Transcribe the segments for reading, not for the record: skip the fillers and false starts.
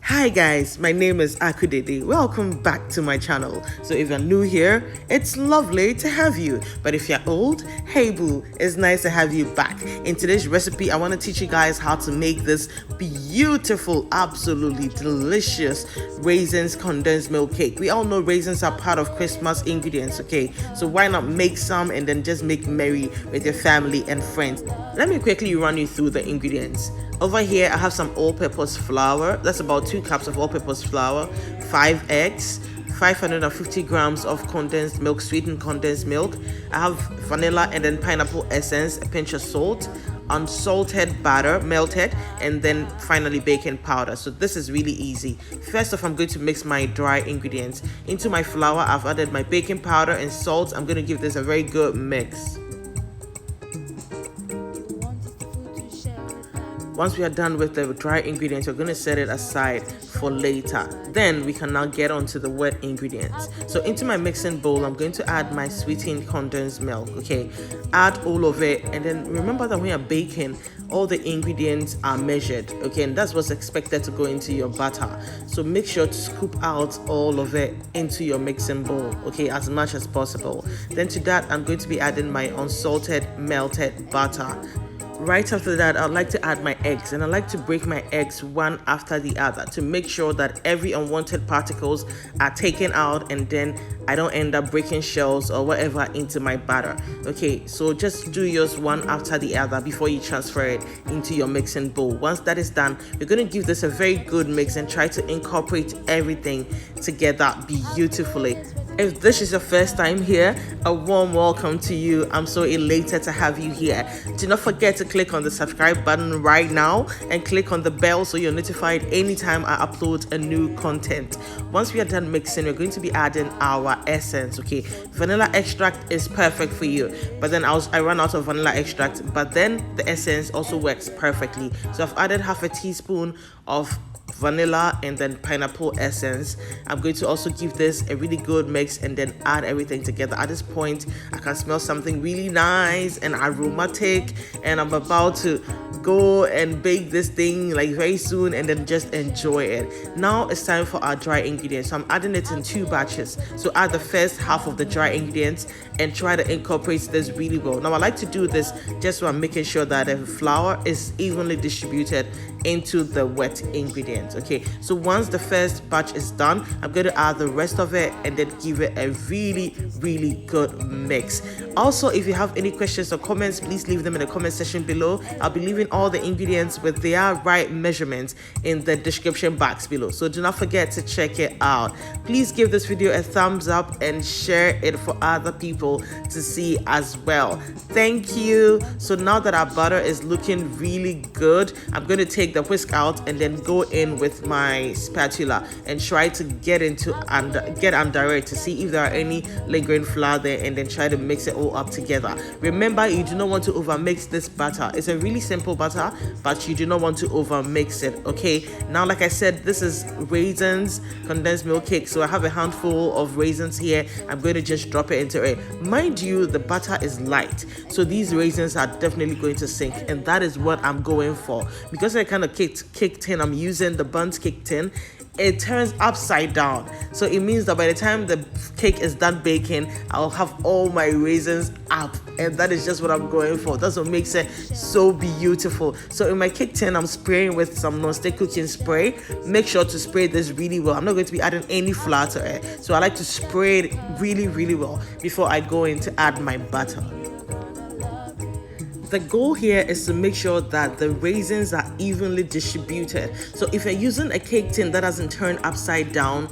Hi guys, my name is Dede. Welcome back to my channel. So if you're new here, it's lovely to have you. But if you're old, hey boo, it's nice to have you back. In today's recipe, I want to teach you guys how to make this beautiful, absolutely delicious raisins condensed milk cake. We all know raisins are part of Christmas ingredients, okay? So why not make some and then just make merry with your family and friends? Let me quickly run you through the ingredients. Over here, I have some all-purpose flour. That's about 2 cups of all-purpose flour, 5 eggs, 550 grams of condensed milk, sweetened condensed milk. I have vanilla and then pineapple essence, a pinch of salt, unsalted butter, melted, and then finally baking powder. So this is really easy. First off, I'm going to mix my dry ingredients. Into my flour, I've added my baking powder and salt. I'm going to give this a very good mix. Once we are done with the dry ingredients, we're going to set it aside for later. Then we can now get on to the wet ingredients. So into my mixing bowl, I'm going to add my sweetened condensed milk, okay? Add all of it, and then remember that when you're baking, all the ingredients are measured, okay? And that's what's expected to go into your batter. So make sure to scoop out all of it into your mixing bowl, okay, as much as possible. Then to that, I'm going to be adding my unsalted melted butter. Right after that, I'd like to add my eggs, and I like to break my eggs one after the other to make sure that every unwanted particles are taken out, and then I don't end up breaking shells or whatever into my batter. Okay, so just do yours one after the other before you transfer it into your mixing bowl. Once that is done, you're going to give this a very good mix and try to incorporate everything together beautifully. If this is your first time here, a warm welcome to you. I'm so elated to have you here. Do not forget to click on the subscribe button right now and click on the bell so you're notified anytime I upload a new content. Once we are done mixing, we're going to be adding our essence, okay? Vanilla extract is perfect for you, but then I ran out of vanilla extract, but then the essence also works perfectly. So I've added half a teaspoon of vanilla and then pineapple essence. I'm going to also give this a really good mix and then add everything together. At this point, I can smell something really nice and aromatic, and I'm about to go and bake this thing like very soon and then just enjoy it. Now it's time for our dry ingredients. So I'm adding it in 2 batches. So add the first half of the dry ingredients and try to incorporate this really well. Now I like to do this just so I'm making sure that the flour is evenly distributed into the wet ingredients. Okay, so once the first batch is done, I'm going to add the rest of it and then give it a really good mix. Also, if you have any questions or comments, please leave them in the comment section below. I'll be leaving all the ingredients with their right measurements in the description box below, so do not forget to check it out. Please give this video a thumbs up and share it for other people to see as well. Thank you. So now that our butter is looking really good, I'm going to take the whisk out and then go in with my spatula and try to get under it to see if there are any lingering flour there, and then try to mix it all up together. Remember, you do not want to overmix this batter. It's a really simple batter, but you do not want to overmix it, okay? Now, like I said, this is raisins condensed milk cake, so I have a handful of raisins here. I'm going to just drop it into it. Mind you, the butter is light, so these raisins are definitely going to sink, and that is what I'm going for. Because I kind of cake tin, I'm using the buns cake tin, it turns upside down, so it means that by the time the cake is done baking, I'll have all my raisins up, and that is just what I'm going for. That's what makes it so beautiful. So in my cake tin, I'm spraying with some non-stick cooking spray. Make sure to spray this really well. I'm not going to be adding any flour to it, so I like to spray it really well before I go in to add my butter. The goal here is to make sure that the raisins are evenly distributed. So if you're using a cake tin that doesn't turn upside down,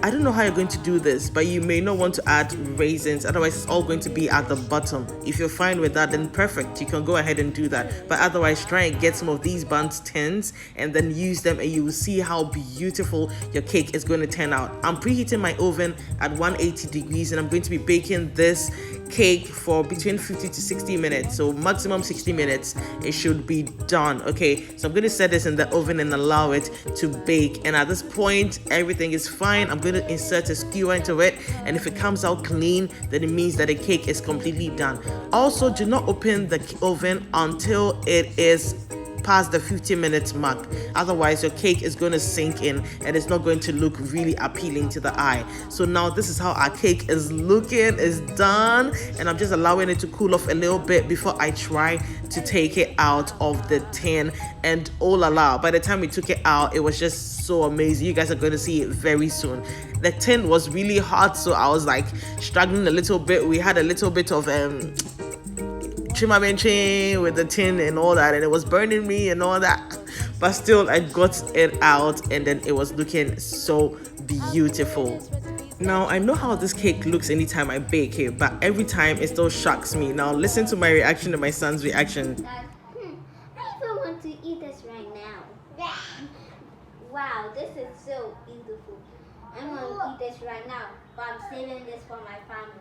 I don't know how you're going to do this, but you may not want to add raisins, otherwise it's all going to be at the bottom. If you're fine with that, then perfect, you can go ahead and do that. But otherwise, try and get some of these buns tins and then use them, and you will see how beautiful your cake is going to turn out. I'm preheating my oven at 180 degrees, and I'm going to be baking this cake for between 50 to 60 minutes, so maximum 60 minutes it should be done. Okay, so I'm going to set this in the oven and allow it to bake, and at this point everything is fine. I'm going to insert a skewer into it, and if it comes out clean, then it means that the cake is completely done. Also, do not open the oven until it is past the 15-minute mark. Otherwise, your cake is going to sink in and it's not going to look really appealing to the eye. So now this is how our cake is looking. It's done, and I'm just allowing it to cool off a little bit before I try to take it out of the tin. And oh la la, by the time we took it out, it was just so amazing. You guys are going to see it very soon. The tin was really hot, so I was like struggling a little bit. We had a little bit of chimamenche with the tin and all that, and it was burning me and all that, but still I got it out, and then it was looking so beautiful. Now, I know how this cake looks anytime I bake it, but every time it still shocks me. Now, listen to my reaction and my son's reaction. I even want to eat this right now. Wow, this is so beautiful. I'm going to eat this right now, but I'm saving this for my family.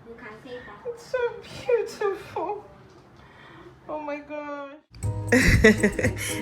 You can save that. It's so beautiful. Oh my gosh.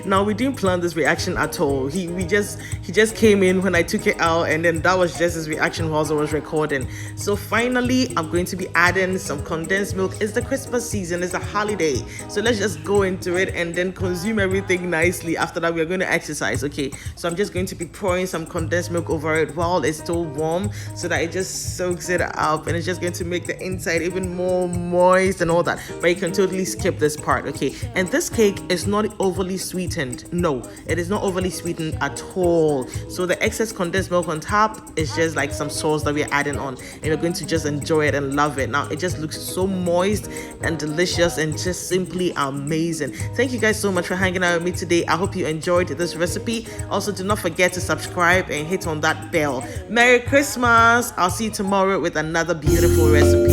Now, we didn't plan this reaction at all. He just came in when I took it out, and then that was just his reaction whilst I was recording. So finally, I'm going to be adding some condensed milk. It's the Christmas season, it's a holiday, so let's just go into it and then consume everything nicely. After that, we're going to exercise. Okay, so I'm just going to be pouring some condensed milk over it while it's still warm, so that it just soaks it up, and it's just going to make the inside even more moist and all that. But you can totally skip this part. Okay, and this cake is not overly sweetened. No, it is not overly sweetened at all. So the excess condensed milk on top is just like some sauce that we're adding on, and you're going to just enjoy it and love it. Now, it just looks so moist and delicious and just simply amazing. Thank you guys so much for hanging out with me today. I hope you enjoyed this recipe. Also, do not forget to subscribe and hit on that bell. Merry Christmas. I'll see you tomorrow with another beautiful recipe.